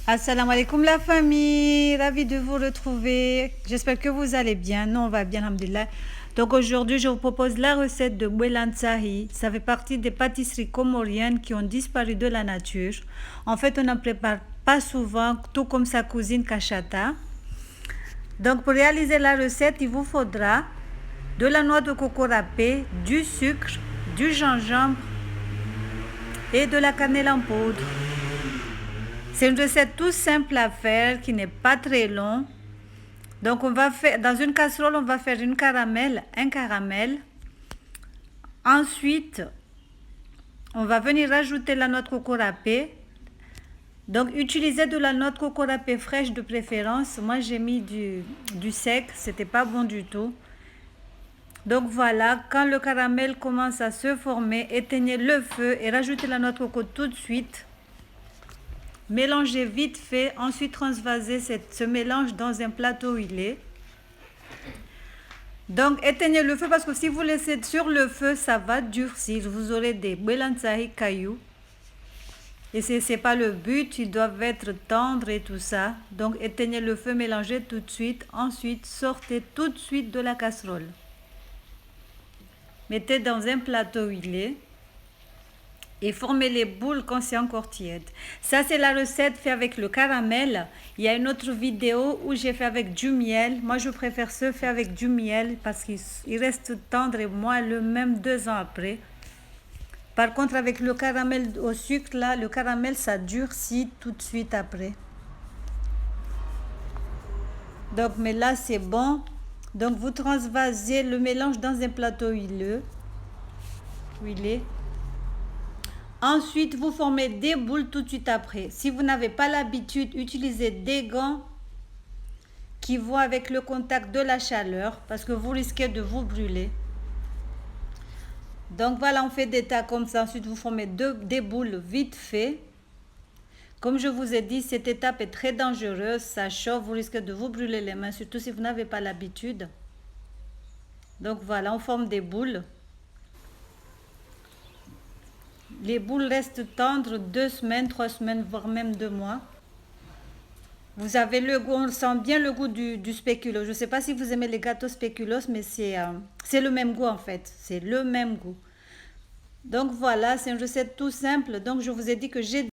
Assalamu alaikum la famille, ravi de vous retrouver. J'espère que vous allez bien. Nous, on va bien, alhamdoulilah. Donc aujourd'hui, je vous propose la recette de bouelan sahi. Ça fait partie des pâtisseries comoriennes qui ont disparu de la nature. En fait, on n'en prépare pas souvent, tout comme sa cousine Kachata. Donc pour réaliser la recette, il vous faudra de la noix de coco râpée, du sucre, du gingembre et de la cannelle en poudre. C'est une recette tout simple à faire qui n'est pas très long. Donc on va faire dans une casserole, on va faire un caramel. Ensuite, on va venir rajouter la noix de coco râpée. Donc utilisez de la noix de coco râpée fraîche de préférence. Moi j'ai mis du sec, c'était pas bon du tout. Donc voilà, quand le caramel commence à se former, éteignez le feu et rajoutez la noix de coco tout de suite. Mélangez vite fait, ensuite transvasez ce mélange dans un plateau huilé. Donc éteignez le feu parce que si vous laissez sur le feu, ça va durcir. Vous aurez des bouelan sahi cailloux. Et c'est pas le but, ils doivent être tendres et tout ça. Donc éteignez le feu, mélangez tout de suite. Ensuite, sortez tout de suite de la casserole. Mettez dans un plateau huilé. Et formez les boules quand c'est encore tiède. Ça, c'est la recette faite avec le caramel. Il y a une autre vidéo où j'ai fait avec du miel. Moi, je préfère ce fait avec du miel parce qu'il reste tendre et moelleux même 2 ans après. Par contre, avec le caramel au sucre, là, le caramel, ça durcit tout de suite après. Donc, mais là, c'est bon. Donc, vous transvasez le mélange dans un plateau huilé. Ensuite, vous formez des boules tout de suite après. Si vous n'avez pas l'habitude, utilisez des gants qui vont avec le contact de la chaleur parce que vous risquez de vous brûler. Donc voilà, on fait des tas comme ça. Ensuite, vous formez des boules vite fait. Comme je vous ai dit, cette étape est très dangereuse. Ça chauffe, vous risquez de vous brûler les mains, surtout si vous n'avez pas l'habitude. Donc voilà, on forme des boules. Les boules restent tendres 2 semaines, 3 semaines, voire même 2 mois. Vous avez le goût, on sent bien le goût du spéculoos. Je ne sais pas si vous aimez les gâteaux spéculoos, mais c'est le même goût en fait. C'est le même goût. Donc voilà, c'est une recette tout simple. Donc je vous ai dit que j'ai